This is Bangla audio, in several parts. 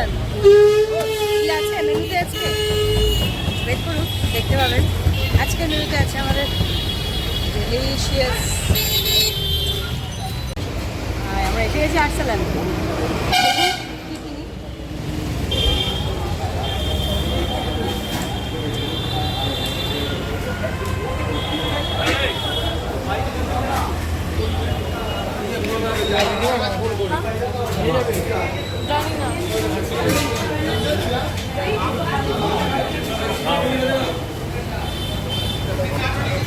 আর্সেলান কি আছে মেনুতে? আজকে ওয়েট করুন, দেখতে পাবেন। আজকে মেনুতে আছে আমাদের ডিলিশিয়াস, আমরা এসে গেছি আর্সেলান। কি কিনি? জানি না।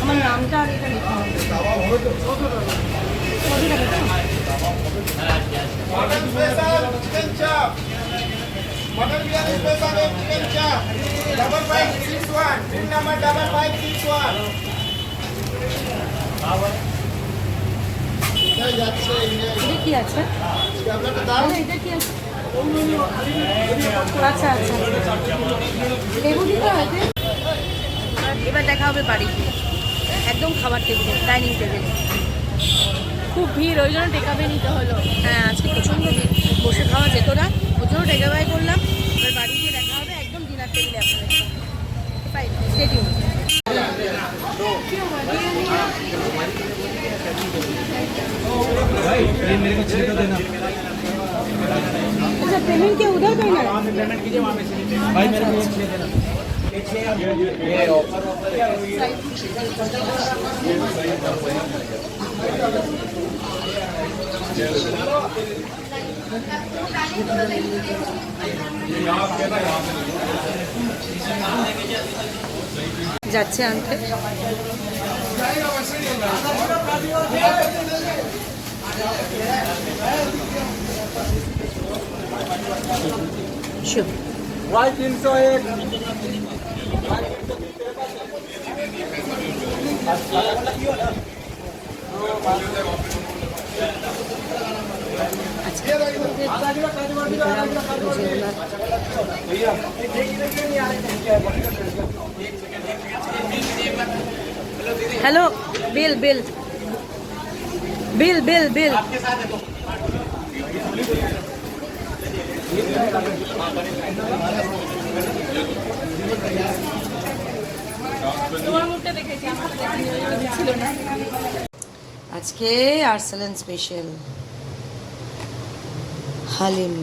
আমার নামটা আর এটা লেখা হবে। Mutton special chicken chop. Mutton biryani special chicken chop. Double 561. Pin number 5561. এটা কি আছে? এটা কি আছে? আচ্ছা আচ্ছা, লেবু দিতে হয়। এবার দেখা হবে বাড়িতে, একদম খাবার টেবিলে, ডাইনিং টেবিলে। খুব ভিড়, ওই জন্য টেকাবে নিতে হলো। হ্যাঁ, আজকে প্রচণ্ড ভিড়, বসে খাওয়া যেত না, ওই জন্য টেকাবাই করলাম। এবার বাড়ি গিয়ে দেখা হবে একদম ডিনার টেবিলে আপনাদের। Fine, stay tune. अच्छा, पेमेंट क्या उधर करना है? पेमेंट कीजिए वहाँ पे भाई, मेरे को ये देना। ये ऑफर যাচ্ছে আনতে। শুভ भाई 301 hello, bill bill bill bill bill. আজকে আর্সেলান স্পেশাল হালিম,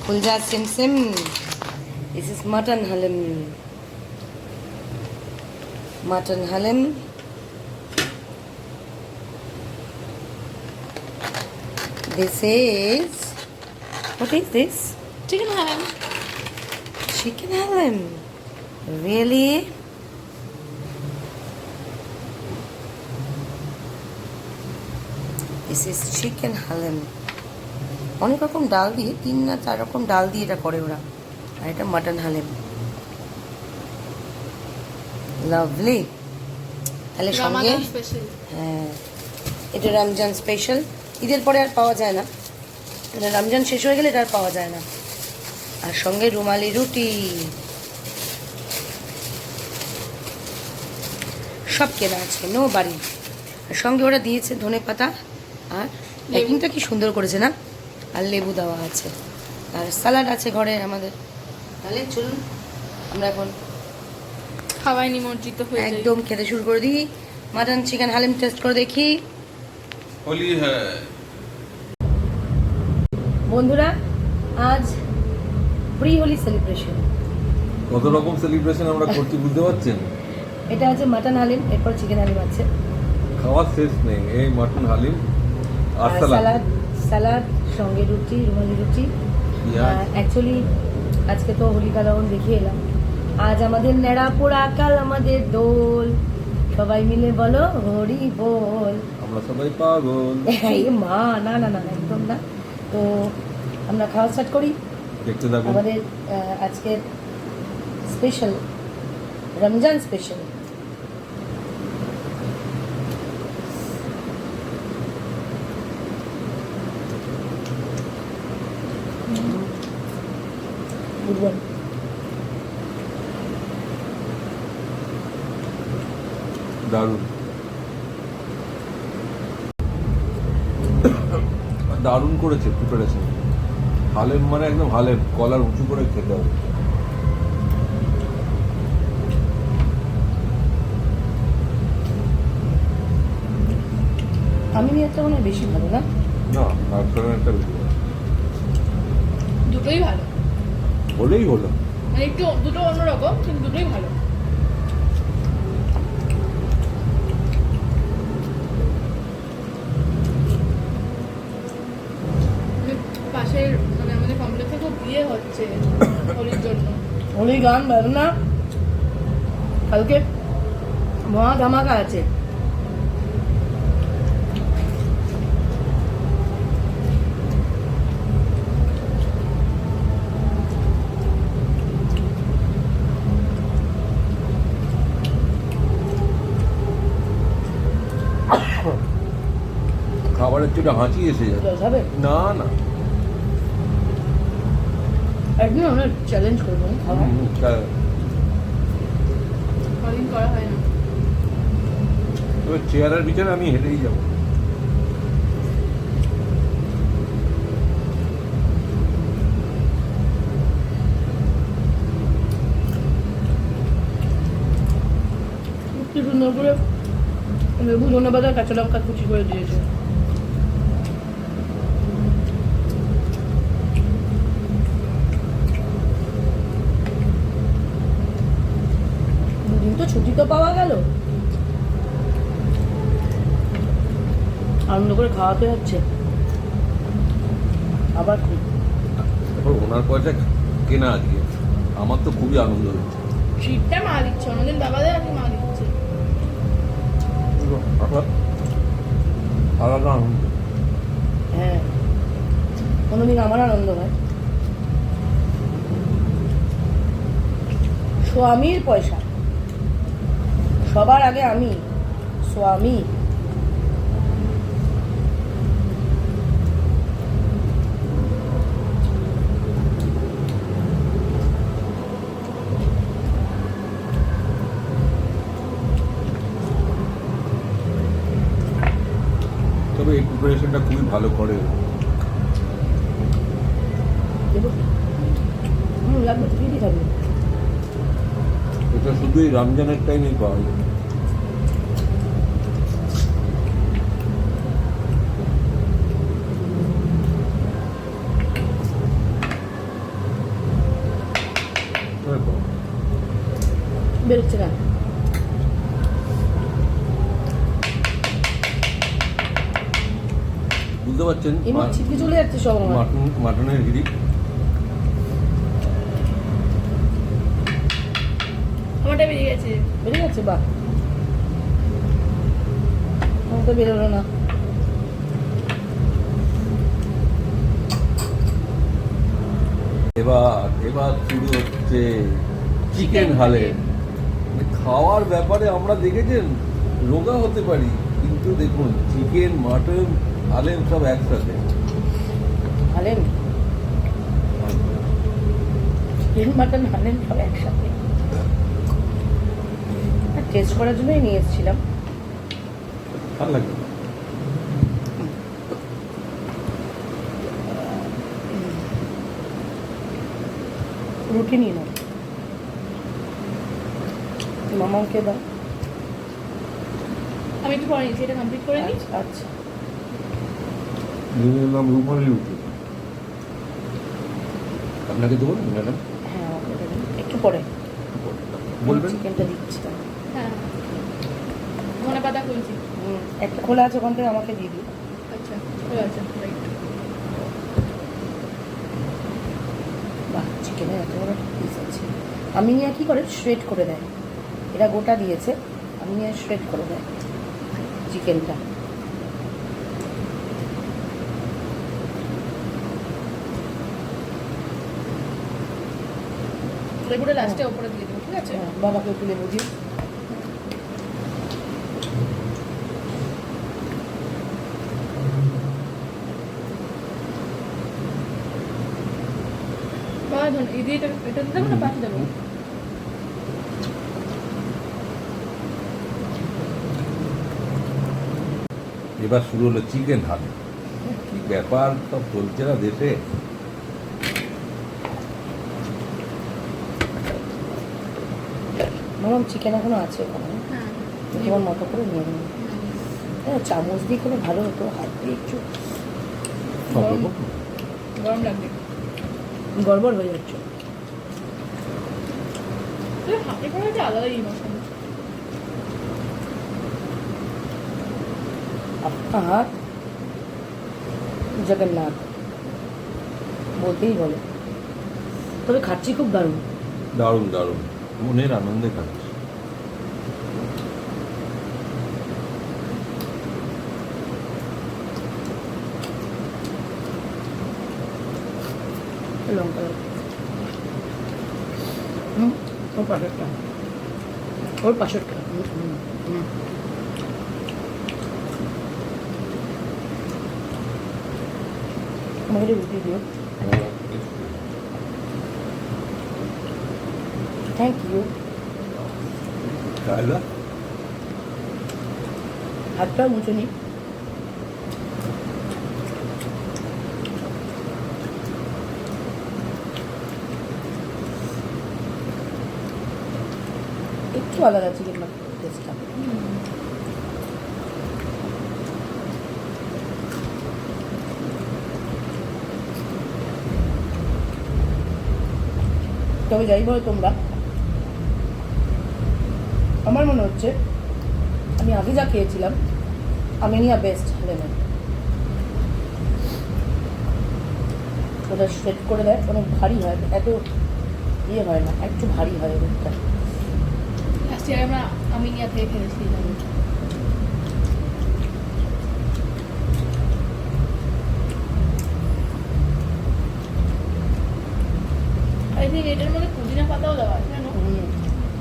কুলজা সিমসিম। This is mutton haleem, mutton halim. This is, what is this? Chicken halim. Chicken halim. Really? This is chicken halim. অনেক রকম ডাল দিয়ে, 3 না 4 রকম ডাল দিয়ে এটা করে ওরা। আর এটা মটন হালিম। লাভলি। তাহলে সঙ্গে হ্যাঁ, এটা রমজান স্পেশাল। ঈদের পরে আর পাওয়া যায় না, মানে রমজান শেষ হয়ে গেলে এটা আর পাওয়া যায় না। আর সঙ্গে রুমালি রুটি, সব কেনা আছে, নো বাড়ি। আর সঙ্গে ওরা দিয়েছে ধনে পাতা, আর প্যাকিংটা কি সুন্দর করেছে না, আর লেবু দেওয়া আছে, আর স্যালাড আছে ঘরে আমাদের। তাহলে চলুন আমরা এখন খাওয়াই নিমন্ত্রিত হয়ে যাই, একদম খেতে শুরু করে দিই। মাটন চিকেন হালিম টেস্ট করে দেখি। होली है। বন্ধুরা, আজ প্রি হোলি সেলিব্রেশন। কত রকম সেলিব্রেশন আমরা করছি বুঝতে পারছেন? এটা আছে মাটন হালিম, এরপর চিকেন হালিম আছে, খাওয়ার শেষ নেই। এই মাটন হালিম আর স্যালাড, স্যালাড সঙ্গে রুটি, রুমালি রুটি। অ্যাকচুয়ালি আজকে তো হোলিকা দহন দেখিয়ে এলাম, আজ আমাদের নেড়া পোড়া, কাল আমাদের দোল। সবাই মিলে বলো হরি বল। আমরা সবাই পাগল। এই মা, না না না, একদম না। তো আমরা খাওয়া স্টার্ট করি। দেখতে থাকুন আমাদের আজকের স্পেশাল রমজান স্পেশাল। দারুণ দারুণ করেছে প্রিপারেশন। হালেম মানে একদম হালেম, কলার উঁচু করে খেতে হবে। আমি নিয়ে একটা মনে হয় বেশি ভালো না? না, তার একটা বেশি ভালো। দুটোই ভালো, হলেই হলো। মানে একটু দুটো অন্যরকম কিন্তু দুটোই ভালো। পাশের মানে আমাদের কমপ্লেক্সে খুব বিয়ে হচ্ছে হোলির জন্য। হোলি গান ভালো না, কালকে মহা ধামাকা আছে। খাবারের চোটে হাঁচি এসে যাবে। জল খাবে? না না, একদিন আমরা চ্যালেঞ্জ করবো খাওয়া। কদিন করা হয় না। তবে চেয়ারের ভিতরে আমি হেঁটেই যাবো। কি সুন্দর করে লেবু, ধনেপাতা, কাঁচা লঙ্কা কুচি করে দিয়েছে। দুদিন তো ছুটি তো পাওয়া গেল, আনন্দ করে খাওয়াতে হচ্ছে। আবার কি তারপর ওনার পয়সা কেনা আজকে, আমার তো খুবই আনন্দ হচ্ছে। ট্রিপটা মা দিচ্ছে, অন্যদিন বাবাদের আজকে মা দিচ্ছে। আলাদা আনন্দ। হ্যাঁ, কোনোদিন আমার আনন্দ হয়। স্বামীর পয়সা সবার আগে আমি, স্বামী। তবে এই প্রিপারেশনটা খুবই ভালো করে। দেবো? লাগবে, দিদি খাবে। এটা শুধু এই রমজানের টাইমেই পাওয়া যায়। বেরোচ্ছে না। বুঝতে পারছেন, এমনি ছিটকে চলে যাচ্ছে সব আমার। মাটনের হিড়িক। আমারটা বেরিয়ে গেছে। বেরিয়ে যাচ্ছে, বাহ। আমার তো বেরোলো না। এবার শুরু হচ্ছে চিকেন হালেম। খাওয়ার ব্যাপারে আমরা দেখেছেন রোগা হতে পারি, কিন্তু দেখুন চিকেন, মাটন, হালেম সব একসাথে। হালেম, চিকেন, মাটন, হালেম সব একসাথে। টেস্ট করার জন্যই নিয়ে এসেছিলাম। ভালো লাগে। রুটি নিয়ে নাও, মামাকে দাও। আমি একটু পরে নিচ্ছি, এটা কমপ্লিট করে নিই। আচ্ছা, আচ্ছা। নিয়ে এলাম রুমালি রুটি। আপনাকে দেবো না ম্যাডাম? হ্যাঁ, আমাকে দেবেন একটু পরে। বলবেন। চিকেনটা দিচ্ছি তাহলে। হ্যাঁ, ধনে পাতা খুলছি। একটা খোলা আছে, ওখান থেকে আমাকে দিয়ে দিই। আচ্ছা, ঠিক আছে, রাইট। বাহ, চিকেনের এত বড় পিস আছে। আমি নিয়ে কি করে শ্রেড করে দেয়, এরা গোটা দিয়েছে, আমি নিয়ে শ্রেড করে দেয় চিকেনটা। লেবুটা লাস্টে ওপরে দিয়ে দেবো, ঠিক আছে? হ্যাঁ, বাবাকে তুলে বুঝি। বাবা ধন এই দিয়ে এটা দেবো না পাশে দেবো? এবার শুরু হলো চিকেন হালেম। কি ব্যাপার সব চলছে না দেশে। আমার চিকেন এখনো আছে ওখানে, হ্যাঁ তোমার মতো করে নিয়ে নেব। হ্যাঁ, চামচ দিয়ে খেলে ভালো হতো, হাত দিয়ে একটু সব রকম গরম লাগবে। গড়বড় হয়ে যাচ্ছে। হাতে করে একটা আলাদাই মশলা। आपका हाथ জগন্নাথ বলতেই বলে। তবে খাচ্ছি খুব দারুণ। দারুণ দারুণ, মনের আনন্দে খাচ্ছি। লঙ্কা ওর পাশেরটা, ওর পাশেরটা। আমাকে রুটি দিও। Thank you. তাহলে হাতটা মুছে নি। একটু আলাদা চিকেন টেস্টটা। তবে যাই বলো তোমরা, আমার মনে হচ্ছে আমি আগে যা খেয়েছিলাম আমিনিয়া বেস্ট লেমন। ওটা সেট করে দেয়, অনেক ভারী হয়, এত ইয়ে হয় না, একটু ভারী হয় ওটা। লাস্ট ইয়ার আমরা আমিনিয়া থেকে খেয়েছিলাম। আই থিঙ্ক এটার মধ্যে পুদিনা পাতাও দেওয়া আছে, জানো?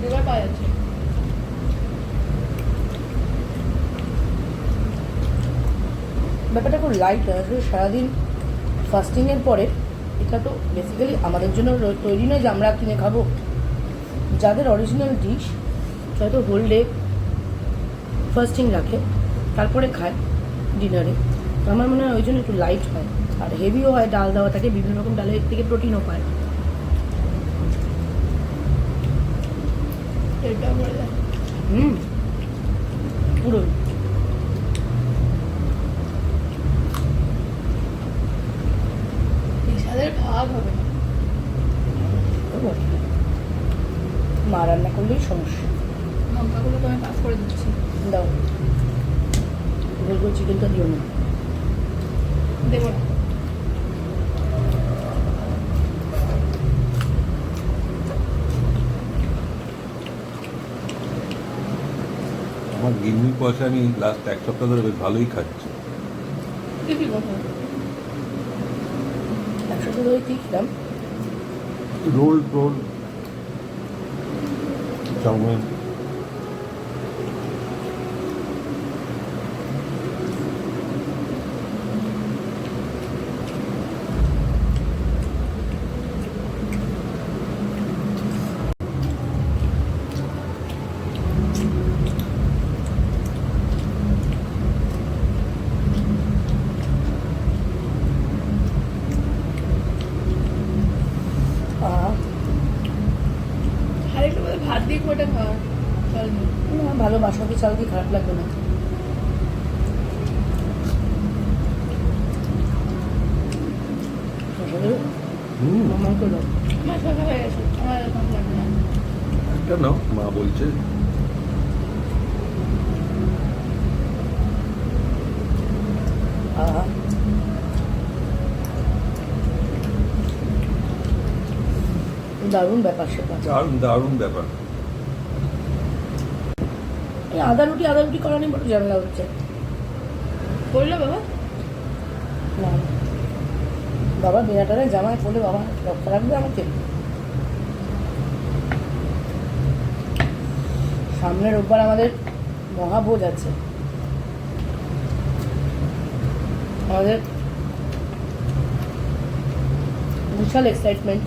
এবার পাওয়া যাচ্ছে। ব্যাপারটা খুব লাইট হয় আসলে। সারাদিন ফাস্টিংয়ের পরে এটা তো বেসিক্যালি আমাদের জন্য তৈরি নয় যে আমরা কিনে খাবো। যাদের অরিজিনাল ডিশ হয়তো হোল ডে ফাস্টিং রাখে, তারপরে খায় ডিনারে। আমার মনে হয় ওই জন্য একটু লাইট হয়, আর হেভিও হয়। ডাল দেওয়া থাকে, বিভিন্ন রকম ডালের থেকে প্রোটিনও পায়। তেলটাও ভরে দেয়। পুরো এই স্বাদের ভাগ হবে না। মা রান্না করলেই সমস্যা। লঙ্কাগুলো তো আমি পাস করে দিচ্ছি। দাও, গোল গোল চিকেনটা দিও না। দেবো না। আমার গিন্নির পয়সা আমি লাস্ট এক সপ্তাহ ধরে বেশ ভালোই খাচ্ছি। কি কথা? একসাথে ধরে কি খেলাম? রোল টোল, চাউমিন। আরেকটু বোধহয় ভাত দিয়ে খুব একটা খাওয়া চল না। ভালো বাসমতি চাল দিয়ে খারাপ লাগবে না। মামা করলো আমার ফাঁকা হয়ে গেছে, আমার এখন লাগবে না। একটা নাও, মা বলছে। দারুণ ব্যাপার সেটা। দারুণ দারুণ ব্যাপার। এই আদা রুটি করা নিয়ে বড় ঝামেলা হচ্ছে। করলো বাবা? না, বাবা বিনাটারে জামায় পড়লে বাবা রক্ষা রাখবে আমাকে? সামনের রোববার আমাদের মহাভোজ আছে। আমাদের বিশাল এক্সাইটমেন্ট,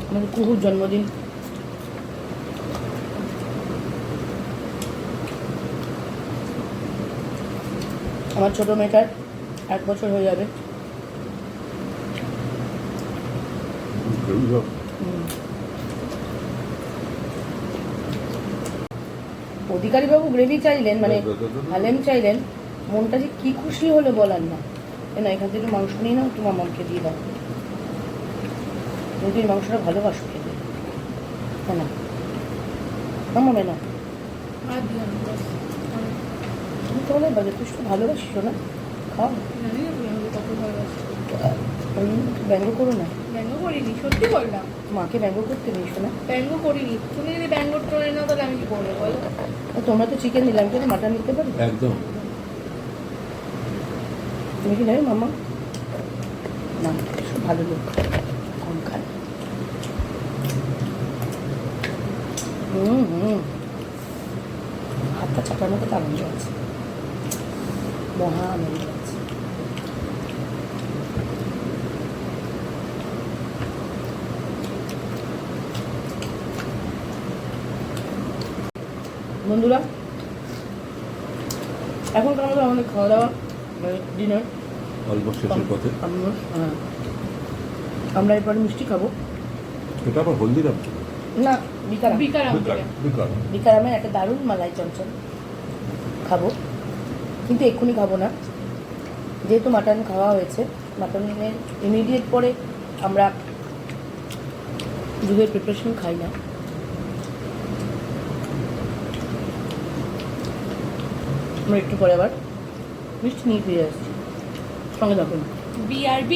আমাদের কুহুর জন্মদিন। আমার ছোট মেয়েটার 1 বছর হয়ে যাবে। অধিকারীবাবু গ্রেভি চাইলেন, মানে হালেম চাইলেন, মনটা যে কি খুশি হলো বলার না। না, এখান থেকে মাংস নিয়ে নাও, তোমার মামকে দিয়ে দাও, যদি মাংসটা ভালোবাসো খেতে। হ্যাঁ না মামা মেনা, আর দিলাম না, ব্যাস। তুমি তাহলে যথেষ্ট ভালোবাসিস না, খাও। জানি না তুমি আমাকে কত ভালোবাসো। ব্যঙ্গ করো না, ব্যঙ্গ করিনি, সত্যি বললাম। মাকে ব্যঙ্গ করতে নিস না। ব্যঙ্গ করিনি, তুমি যদি ব্যঙ্গ টোনে না তাহলে আমি কি করবো বলো? তোমরা তো চিকেন দিলাম, কিন্তু মাটন নিতে পারি। একদম। তুমি কি নেবে মামা? না, খুব ভালো লোক, কম খান। হাতটা চাটার মতো তো আনন্দ আছে, মহা আনন্দ আছে। বন্ধুরা, এখন আমাদের খাওয়া দাওয়া ডিনার অলমোস্ট শেষের পথে। আমরা এরপরে মিষ্টি খাবো। এটা আবার হলদিরাম? না, বিকারাম। বিকারাম থেকে। বিকারামে একটা দারুণ মালাই চমচম খাবো, কিন্তু এক্ষুনি খাবো না, যেহেতু মাটন খাওয়া হয়েছে। মাটনের ইমিডিয়েট পরে আমরা দুধের প্রিপারেশন খাই না। আমরা একটু পরে আবার মিষ্টি নিয়ে ফিরে আসছি, সঙ্গে থাকুন। BRB